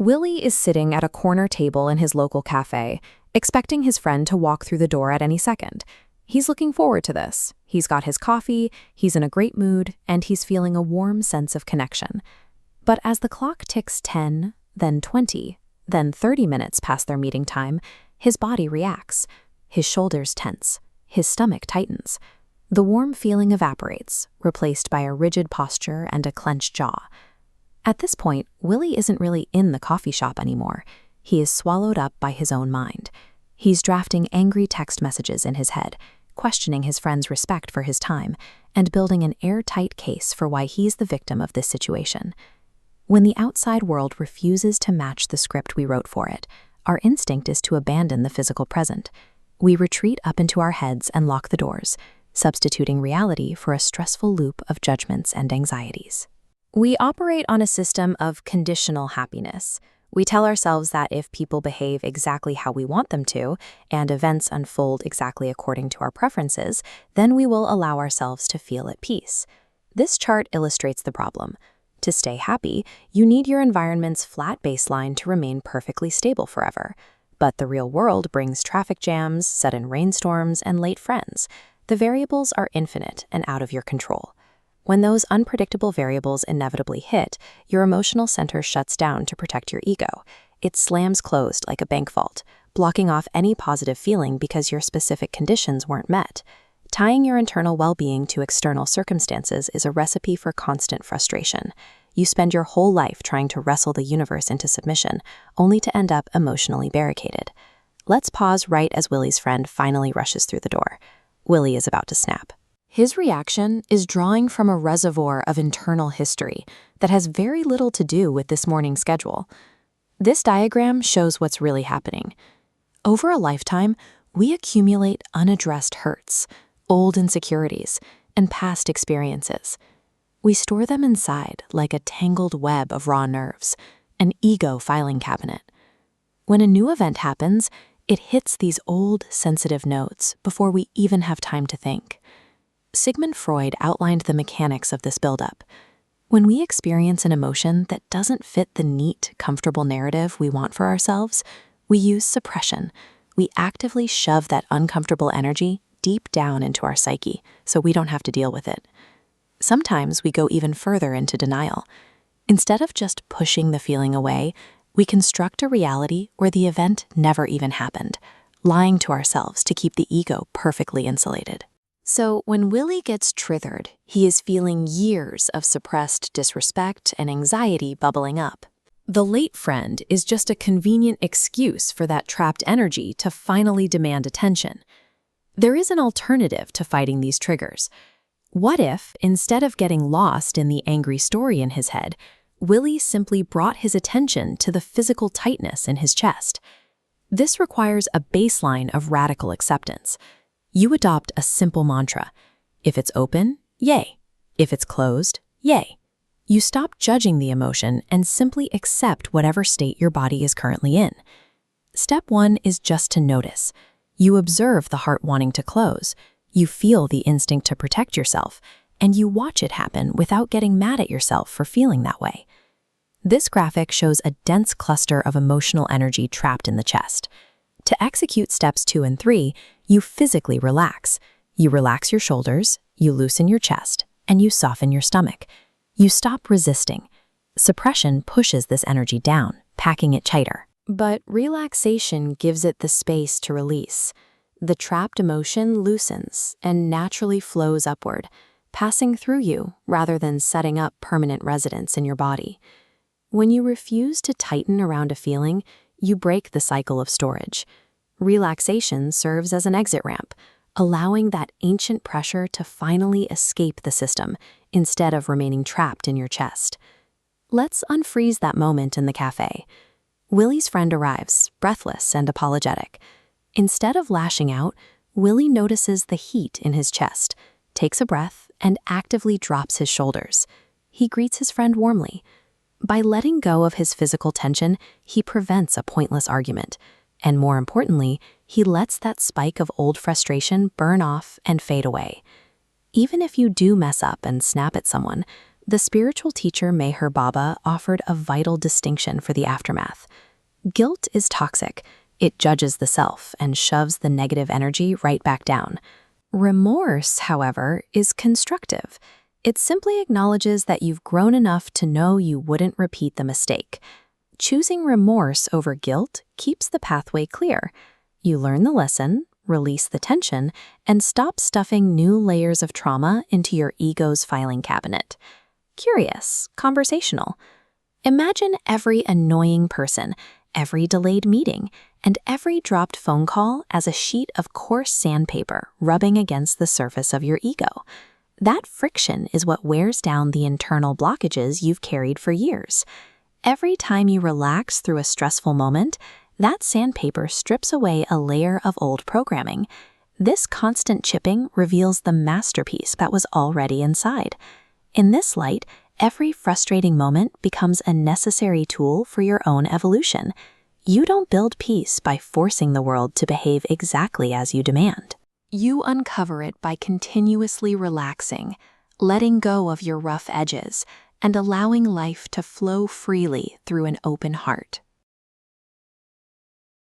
Willie is sitting at a corner table in his local cafe, expecting his friend to walk through the door at any second. He's looking forward to this. He's got his coffee, he's in a great mood, and he's feeling a warm sense of connection. But as the clock ticks 10, then 20, then 30 minutes past their meeting time, his body reacts. His shoulders tense. His stomach tightens. The warm feeling evaporates, replaced by a rigid posture and a clenched jaw. At this point, Willie isn't really in the coffee shop anymore. He is swallowed up by his own mind. He's drafting angry text messages in his head, questioning his friend's respect for his time, and building an airtight case for why he's the victim of this situation. When the outside world refuses to match the script we wrote for it, our instinct is to abandon the physical present. We retreat up into our heads and lock the doors, substituting reality for a stressful loop of judgments and anxieties. We operate on a system of conditional happiness. We tell ourselves that if people behave exactly how we want them to, and events unfold exactly according to our preferences, then we will allow ourselves to feel at peace. This chart illustrates the problem. To stay happy, you need your environment's flat baseline to remain perfectly stable forever. But the real world brings traffic jams, sudden rainstorms, and late friends. The variables are infinite and out of your control. When those unpredictable variables inevitably hit, your emotional center shuts down to protect your ego. It slams closed like a bank vault, blocking off any positive feeling because your specific conditions weren't met. Tying your internal well-being to external circumstances is a recipe for constant frustration. You spend your whole life trying to wrestle the universe into submission, only to end up emotionally barricaded. Let's pause right as Willie's friend finally rushes through the door. Willie is about to snap. His reaction is drawing from a reservoir of internal history that has very little to do with this morning's schedule. This diagram shows what's really happening. Over a lifetime, we accumulate unaddressed hurts, old insecurities, and past experiences. We store them inside like a tangled web of raw nerves, an ego filing cabinet. When a new event happens, it hits these old, sensitive notes before we even have time to think. Sigmund Freud outlined the mechanics of this buildup. When we experience an emotion that doesn't fit the neat, comfortable narrative we want for ourselves, we use suppression. We actively shove that uncomfortable energy deep down into our psyche so we don't have to deal with it. Sometimes we go even further into denial. Instead of just pushing the feeling away, we construct a reality where the event never even happened, lying to ourselves to keep the ego perfectly insulated. So when Willie gets trithered, he is feeling years of suppressed disrespect and anxiety bubbling up. The late friend is just a convenient excuse for that trapped energy to finally demand attention. There is an alternative to fighting these triggers. What if, instead of getting lost in the angry story in his head, Willie simply brought his attention to the physical tightness in his chest? This requires a baseline of radical acceptance. You adopt a simple mantra. If it's open, yay. If it's closed, yay. You stop judging the emotion and simply accept whatever state your body is currently in. Step 1 is just to notice. You observe the heart wanting to close. You feel the instinct to protect yourself, and you watch it happen without getting mad at yourself for feeling that way. This graphic shows a dense cluster of emotional energy trapped in the chest. To execute steps 2 and 3, you physically relax. You relax your shoulders, you loosen your chest, and you soften your stomach. You stop resisting. Suppression pushes this energy down, packing it tighter. But relaxation gives it the space to release. The trapped emotion loosens and naturally flows upward, passing through you rather than setting up permanent residence in your body. When you refuse to tighten around a feeling, you break the cycle of storage. Relaxation serves as an exit ramp, allowing that ancient pressure to finally escape the system instead of remaining trapped in your chest. Let's unfreeze that moment in the cafe. Willie's friend arrives, breathless and apologetic. Instead of lashing out, Willie notices the heat in his chest, takes a breath, and actively drops his shoulders. He greets his friend warmly. By letting go of his physical tension, he prevents a pointless argument. And more importantly, he lets that spike of old frustration burn off and fade away. Even if you do mess up and snap at someone, The spiritual teacher Meher Baba offered a vital distinction for the aftermath. Guilt is toxic. It judges the self and shoves the negative energy right back down. Remorse, however, is constructive. It simply acknowledges that you've grown enough to know you wouldn't repeat the mistake. Choosing remorse over guilt keeps the pathway clear. You learn the lesson, release the tension, and stop stuffing new layers of trauma into your ego's filing cabinet. Curious, conversational. Imagine every annoying person, every delayed meeting, and every dropped phone call as a sheet of coarse sandpaper rubbing against the surface of your ego. That friction is what wears down the internal blockages you've carried for years. Every time you relax through a stressful moment, that sandpaper strips away a layer of old programming. This constant chipping reveals the masterpiece that was already inside. In this light, every frustrating moment becomes a necessary tool for your own evolution. You don't build peace by forcing the world to behave exactly as you demand. You uncover it by continuously relaxing, letting go of your rough edges, and allowing life to flow freely through an open heart.